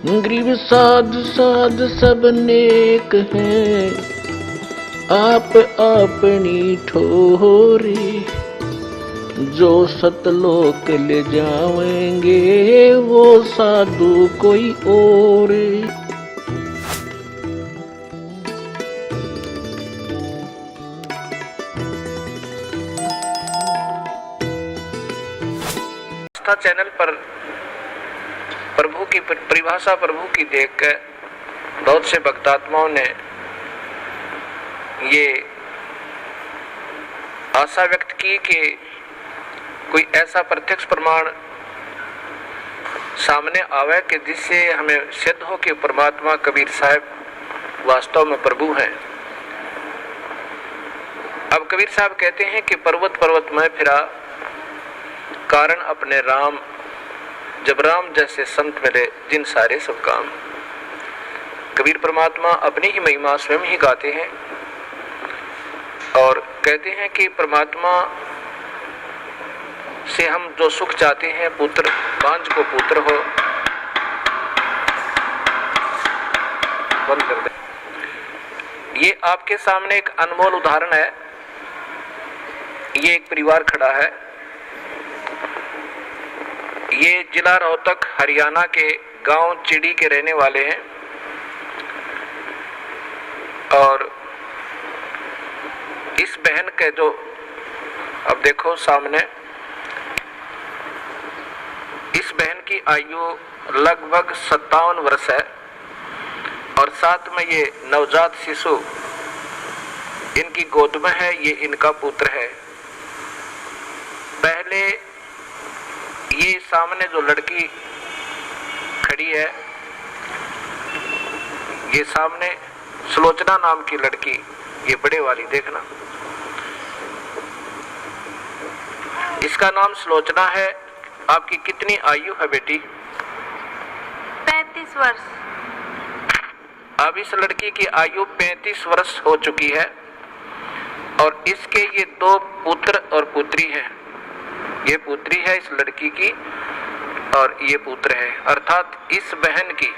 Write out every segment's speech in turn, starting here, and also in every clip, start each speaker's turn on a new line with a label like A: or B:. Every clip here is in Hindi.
A: गरीब साध साध सब नेक हैं, आप अपनी ठोरी। जो सतलोक ले जाएंगे वो साधु कोई और। चैनल पर प्रभु की परिभाषा प्रभु की देखकर बहुत से भक्तात्माओं ने ये आशा व्यक्त की कि कोई ऐसा प्रत्यक्ष प्रमाण सामने आवे कि जिससे हमें सिद्ध हो कि परमात्मा कबीर साहब वास्तव में प्रभु हैं। अब कबीर साहब कहते हैं कि पर्वत पर्वत में फिरा कारण अपने राम, जब राम जैसे संत मिले जिन सारे सब काम। कबीर परमात्मा अपनी ही महिमा स्वयं ही गाते हैं और कहते हैं कि परमात्मा से हम जो सुख चाहते हैं, पुत्र बांझ को पुत्र हो। बंद कर दे। ये आपके सामने एक अनमोल उदाहरण है। ये एक परिवार खड़ा है। ये जिला रोहतक हरियाणा के गांव चिड़ी के रहने वाले हैं और इस बहन के जो अब देखो सामने, इस बहन की आयु लगभग 57 वर्ष है और साथ में ये नवजात शिशु इनकी गोद में है। ये इनका पुत्र है। पहले ये सामने जो लड़की खड़ी है, ये सामने सुलोचना नाम की लड़की, ये बड़े वाली देखना, इसका नाम सुलोचना है। आपकी कितनी आयु है बेटी?
B: 35 वर्ष।
A: अब इस लड़की की आयु 35 वर्ष हो चुकी है और इसके ये 2 पुत्र और पुत्री हैं। ये पुत्री है इस लड़की की और ये पुत्र है, अर्थात इस बहन की,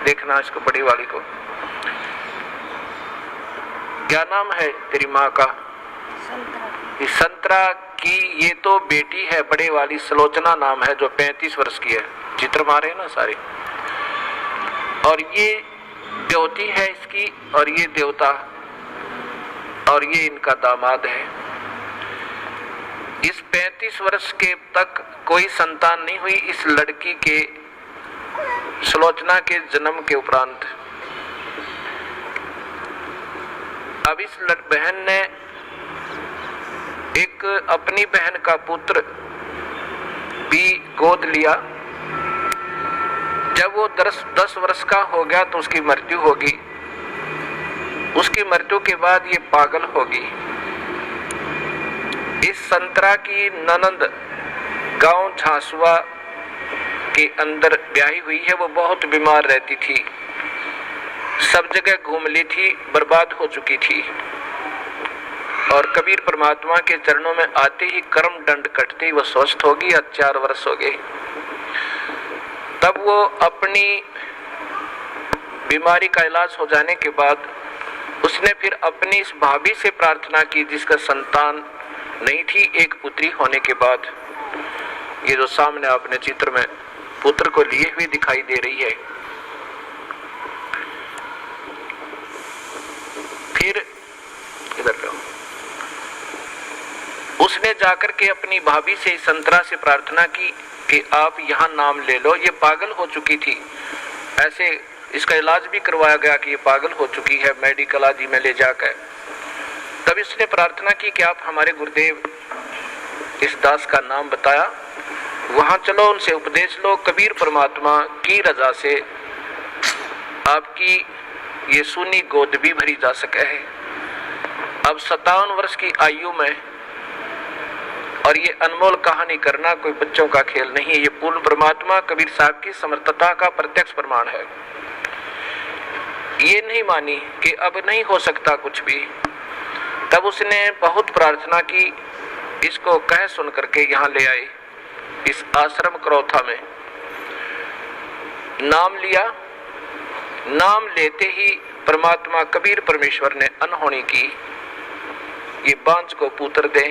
A: देखना इसको बड़ी वाली को, क्या नाम है तेरी माँ का? संतरा। इस संतरा की ये तो बेटी है, बड़े वाली सुलोचना नाम है, जो 35 वर्ष की है। चित्र मारे हैं ना सारे। और ये देवती है इसकी और ये देवता और ये इनका दामाद है। इस 35 वर्ष के तक कोई संतान नहीं हुई इस लड़की के, सुलोचना के जन्म के उपरांत। अब इस बहन ने एक अपनी बहन का पुत्र भी गोद लिया। जब वो 10 वर्ष का हो गया तो उसकी मृत्यु होगी। उसकी मृत्यु के बाद ये पागल होगी। इस संतरा की ननंद गांव झांसुआ के अंदर ब्याही हुई है। वो बहुत बीमार रहती थी, सब जगह घूम ली थी, बर्बाद हो चुकी थी और कबीर परमात्मा के चरणों में आते ही कर्म दंड कटते ही वो स्वस्थ होगी। 4 वर्ष हो गए। तब वो अपनी बीमारी का इलाज हो जाने के बाद उसने फिर अपनी इस भाभी से प्रार्थना की जिसका संतान नहीं थी। एक पुत्री होने के बाद ये जो सामने आपने चित्र में पुत्र को लिए हुए दिखाई दे रही है। फिर इधर लो, उसने जाकर के अपनी भाभी से, संतरा से प्रार्थना की कि आप यहाँ नाम ले लो। ये पागल हो चुकी थी, ऐसे इसका इलाज भी करवाया गया कि ये पागल हो चुकी है, मेडिकल आदि में ले जाकर। तब इसने प्रार्थना की कि आप हमारे गुरुदेव इस दास का नाम बताया, वहां चलो, उनसे उपदेश लो। कबीर परमात्मा की रजा से आपकी ये सुनी गोद भी भरी जा सके है। अब 57 वर्ष की आयु में, और ये अनमोल कहानी करना कोई बच्चों का खेल नहीं है। ये पूर्ण परमात्मा कबीर साहब की समर्थता का प्रत्यक्ष प्रमाण है। ये नहीं मानी कि अब नहीं हो सकता कुछ भी। तब उसने बहुत प्रार्थना की, इसको कह सुन करके यहाँ ले आए इस आश्रम करौथा में। नाम लिया नाम लेते ही परमात्मा कबीर परमेश्वर ने अनहोनी की। ये बांझ को पुत्र दे,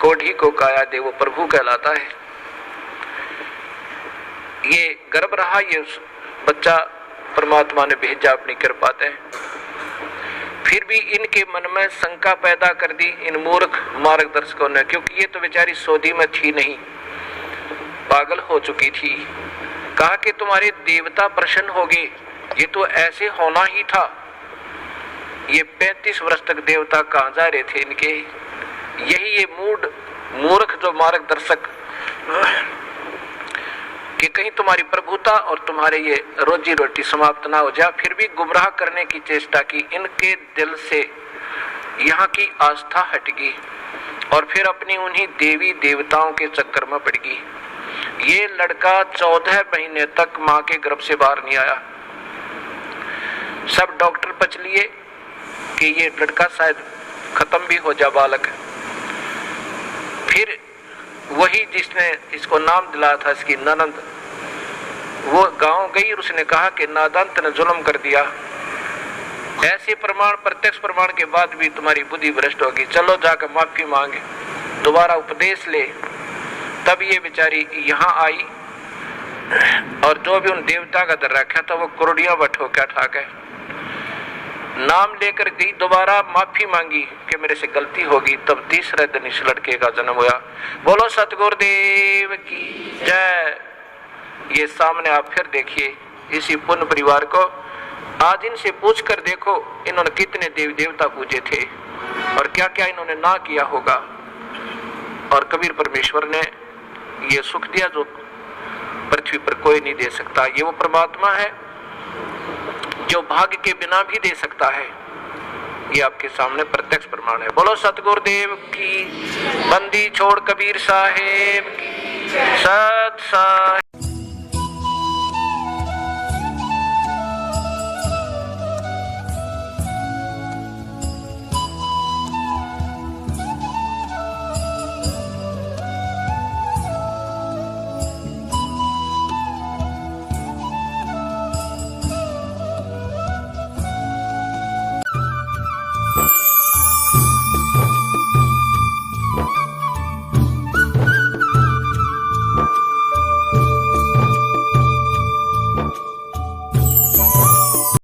A: कोढ़ी को काया दे, वो प्रभु कहलाता है। ये गर्भ रहा, ये बच्चा परमात्मा ने भेजा अपनी कृपा से। फिर भी इनके मन में शंका पैदा कर दी इन मूर्ख मार्गदर्शकों ने, क्योंकि ये तो बेचारी सौदी में थी नहीं, पागल हो चुकी थी। कहा कि तुम्हारे देवता प्रसन्न हो गए, ये तो ऐसे होना ही था। ये 35 वर्ष तक देवता कहाँ जा रहे थे इनके। यही ये मूर्ख जो मार्गदर्शक कि कहीं तुम्हारी प्रभुता और तुम्हारे ये रोजी रोटी समाप्त ना हो जाए, फिर भी गुमराह करने की चेष्टा की। इनके दिल से यहाँ की आस्था हट गई और फिर अपनी उन्हीं देवी देवताओं के चक्कर में पड़ गई। ये लड़का 14 महीने तक माँ के गर्भ से बाहर नहीं आया। सब डॉक्टर पच लिए कि ये लड़का शायद खत्म भी हो जा बालक। फिर वही जिसने इसको नाम दिलाया था, इसकी ननंद, वो गांव गई और उसने कहा कि नादान ने जुल्म कर दिया। ऐसे प्रमाण, प्रत्यक्ष प्रमाण के बाद भी तुम्हारी बुद्धि भ्रष्ट होगी, चलो जाकर माफी मांगे, दोबारा उपदेश ले। तब ये बेचारी यहाँ आई और जो भी उन देवता का दर रखा था वो करोड़ियां बठो क्या ठा गए। नाम लेकर गई, दोबारा माफी मांगी कि मेरे से गलती होगी। तब तीसरे दिन इस लड़के का जन्म हुआ। बोलो सतगुरुदेव की जय। ये सामने आप फिर देखिए इसी पुण्य परिवार को। आज इनसे पूछ कर देखो इन्होंने कितने देवी देवता पूजे थे और क्या क्या इन्होंने ना किया होगा। और कबीर परमेश्वर ने ये सुख दिया जो पृथ्वी पर कोई नहीं दे सकता। ये वो परमात्मा है जो भाग्य के बिना भी दे सकता है। ये आपके सामने प्रत्यक्ष प्रमाण है। बोलो सतगुरुदेव की। बंदी छोड़ कबीर साहेब की। सत साहेब।